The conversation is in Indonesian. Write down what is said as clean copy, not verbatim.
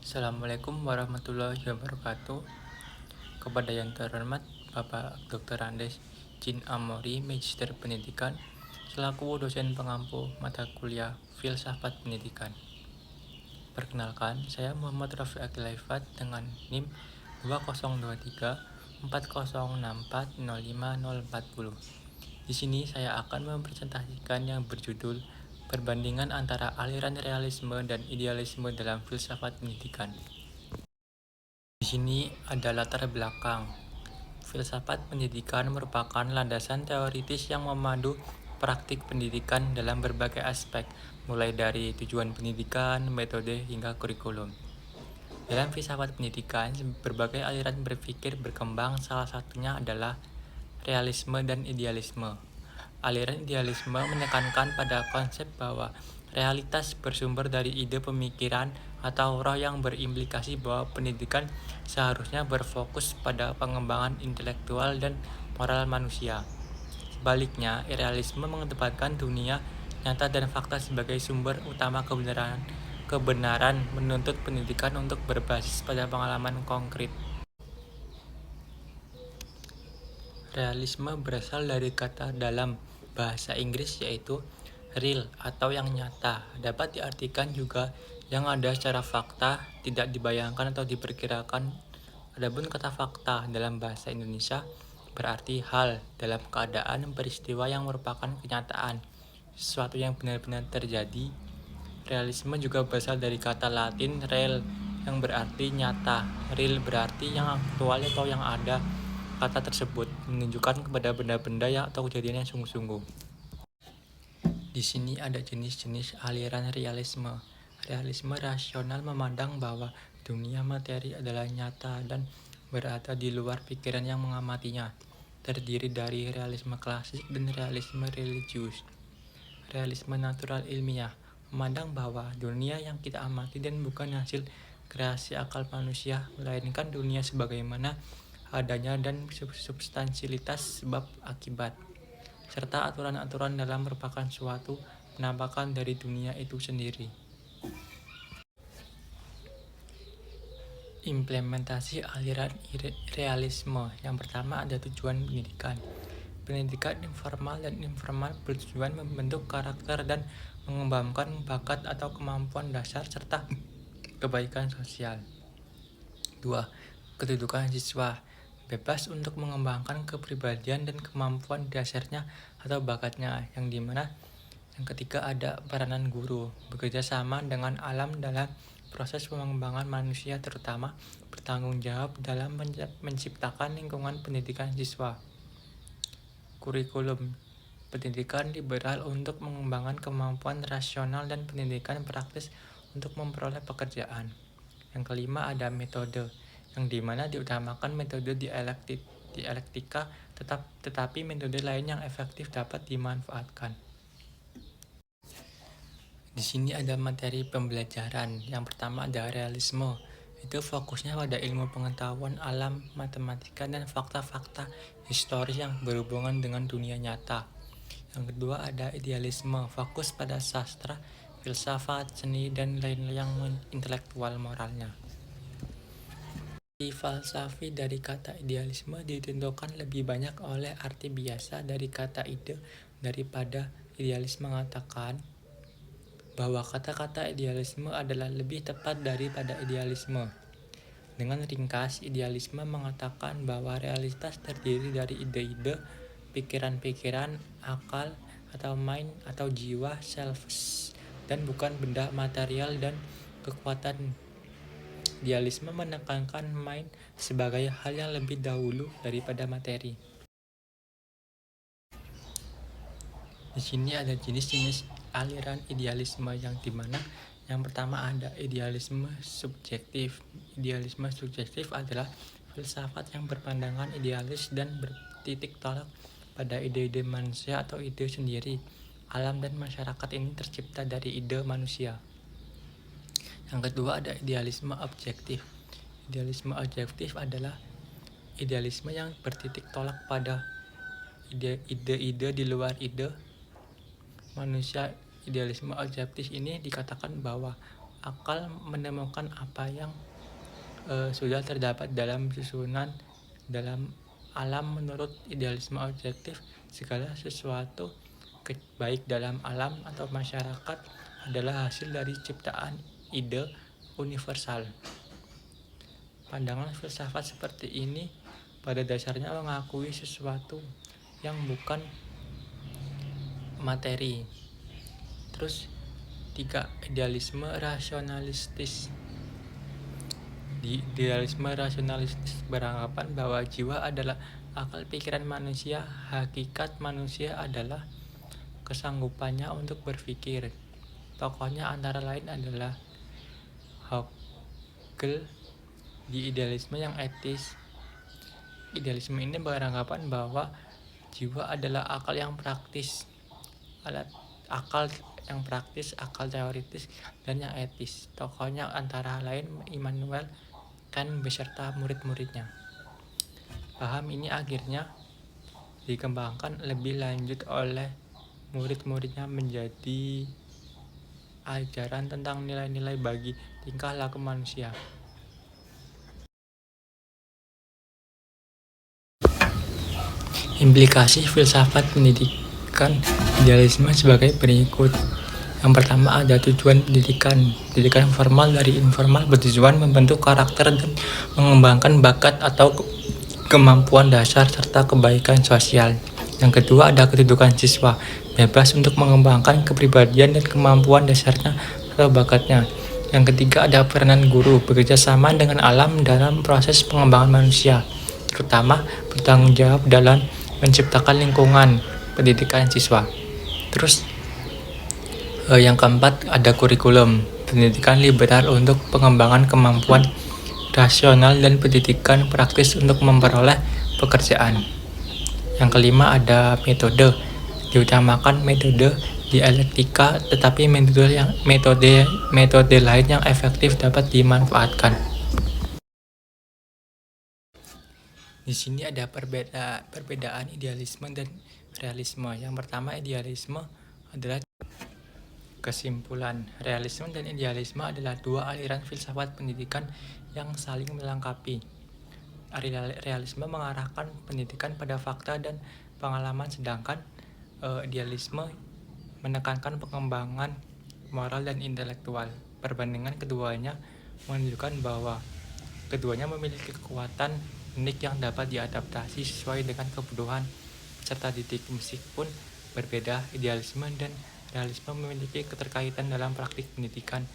Assalamualaikum warahmatullahi wabarakatuh. Kepada yang terhormat Bapak Dr. Andes Jin Amori, Magister Pendidikan, selaku dosen pengampu mata kuliah Filsafat Pendidikan. Perkenalkan, saya Muhammad Rafi Akil Laifat dengan NIM 2023 4064 Di sini saya akan mempresentasikan yang berjudul perbandingan antara aliran realisme dan idealisme dalam filsafat pendidikan. Di sini ada latar belakang. Filsafat pendidikan merupakan landasan teoritis yang memandu praktik pendidikan dalam berbagai aspek, mulai dari tujuan pendidikan, metode, hingga kurikulum. Dalam filsafat pendidikan, berbagai aliran berpikir berkembang, salah satunya adalah realisme dan idealisme. Aliran idealisme menekankan pada konsep bahwa realitas bersumber dari ide pemikiran atau roh yang berimplikasi bahwa pendidikan seharusnya berfokus pada pengembangan intelektual dan moral manusia. Sebaliknya, realisme mengedepankan dunia nyata dan fakta sebagai sumber utama kebenaran menuntut pendidikan untuk berbasis pada pengalaman konkret. Realisme berasal dari kata dalam bahasa Inggris yaitu real atau yang nyata. Dapat diartikan juga yang ada secara fakta, tidak dibayangkan atau diperkirakan. Adapun kata fakta dalam bahasa Indonesia berarti hal dalam keadaan peristiwa yang merupakan kenyataan, sesuatu yang benar-benar terjadi. Realisme juga berasal dari kata Latin real yang berarti nyata. Real berarti yang aktual atau yang ada. Kata tersebut menunjukkan kepada benda-benda atau kejadian yang sungguh-sungguh. Di sini ada jenis-jenis aliran realisme. Realisme rasional memandang bahwa dunia materi adalah nyata dan berada di luar pikiran yang mengamatinya. Terdiri dari realisme klasik dan realisme religius. Realisme natural ilmiah memandang bahwa dunia yang kita amati dan bukan hasil kreasi akal manusia, melainkan dunia sebagaimana adanya dan substansialitas sebab akibat, serta aturan-aturan dalam merupakan suatu penampakan dari dunia itu sendiri. Implementasi aliran realisme. Yang pertama ada tujuan pendidikan. Pendidikan informal dan informal bertujuan membentuk karakter dan mengembangkan bakat atau kemampuan dasar serta kebaikan sosial. 2. Kedudukan siswa. Bebas untuk mengembangkan kepribadian dan kemampuan dasarnya atau bakatnya, yang dimana yang ketiga ada peranan guru, bekerja sama dengan alam dalam proses pengembangan manusia, terutama bertanggung jawab dalam menciptakan lingkungan pendidikan siswa. Kurikulum. Pendidikan liberal untuk mengembangkan kemampuan rasional dan pendidikan praktis untuk memperoleh pekerjaan. Yang kelima ada metode, yang dimana diutamakan metode dialektika, tetapi metode lain yang efektif dapat dimanfaatkan. Di sini ada materi pembelajaran. Yang pertama ada realisme. Itu fokusnya pada ilmu pengetahuan alam, matematika, dan fakta-fakta historis yang berhubungan dengan dunia nyata. Yang kedua ada idealisme, fokus pada sastra, filsafat, seni, dan lain-lain yang intelektual moralnya. Arti falsafi dari kata idealisme ditentukan lebih banyak oleh arti biasa dari kata ide daripada idealisme mengatakan bahwa kata-kata idealisme adalah lebih tepat daripada idealisme. Dengan ringkas, idealisme mengatakan bahwa realitas terdiri dari ide-ide, pikiran-pikiran, akal, atau mind atau jiwa, selves, dan bukan benda material dan kekuatan. Idealisme menekankan mind sebagai hal yang lebih dahulu daripada materi. Di sini ada jenis-jenis aliran idealisme yang dimana yang pertama ada idealisme subjektif. Idealisme subjektif adalah filsafat yang berpandangan idealis dan bertitik tolak pada ide-ide manusia atau ide sendiri. Alam dan masyarakat ini tercipta dari ide manusia. Yang kedua ada idealisme objektif. Idealisme objektif adalah idealisme yang bertitik tolak pada ide-ide di luar ide manusia. Idealisme objektif ini dikatakan bahwa akal menemukan apa yang sudah terdapat dalam susunan dalam alam. Menurut idealisme objektif, segala sesuatu baik dalam alam atau masyarakat adalah hasil dari ciptaan ide universal. Pandangan filsafat seperti ini pada dasarnya mengakui sesuatu yang bukan materi. Terus 3. Idealisme rasionalistis. Di idealisme rasionalistis beranggapan bahwa jiwa adalah akal pikiran manusia. Hakikat manusia adalah kesanggupannya untuk berpikir. Tokohnya antara lain adalah Hegel. Di idealisme yang etis, idealisme ini beranggapan bahwa jiwa adalah akal yang praktis, akal teoritis, dan yang etis. Tokohnya antara lain Immanuel Kant beserta murid-muridnya. Paham ini akhirnya dikembangkan lebih lanjut oleh murid-muridnya menjadi ajaran tentang nilai-nilai bagi tingkah laku manusia. Implikasi filsafat pendidikan idealisme sebagai berikut. Yang pertama ada tujuan pendidikan. Pendidikan formal dari informal bertujuan membentuk karakter dan mengembangkan bakat atau kemampuan dasar serta kebaikan sosial. Yang kedua ada kedudukan siswa, bebas untuk mengembangkan kepribadian dan kemampuan dasarnya atau bakatnya. Yang ketiga ada peranan guru, bekerja sama dengan alam dalam proses pengembangan manusia, terutama bertanggung jawab dalam menciptakan lingkungan pendidikan siswa. Terus yang keempat ada kurikulum, pendidikan liberal untuk pengembangan kemampuan rasional dan pendidikan praktis untuk memperoleh pekerjaan. Yang kelima ada metode, diutamakan metode dialektika, tetapi metode lain yang efektif dapat dimanfaatkan. Di sini ada perbedaan idealisme dan realisme. Yang pertama, idealisme adalah kesimpulan. Realisme dan idealisme adalah dua aliran filsafat pendidikan yang saling melengkapi. Realisme mengarahkan pendidikan pada fakta dan pengalaman, sedangkan idealisme menekankan pengembangan moral dan intelektual. Perbandingan keduanya menunjukkan bahwa keduanya memiliki kekuatan unik yang dapat diadaptasi sesuai dengan kebutuhan serta didik. Meskipun berbeda, idealisme dan realisme memiliki keterkaitan dalam praktik pendidikan.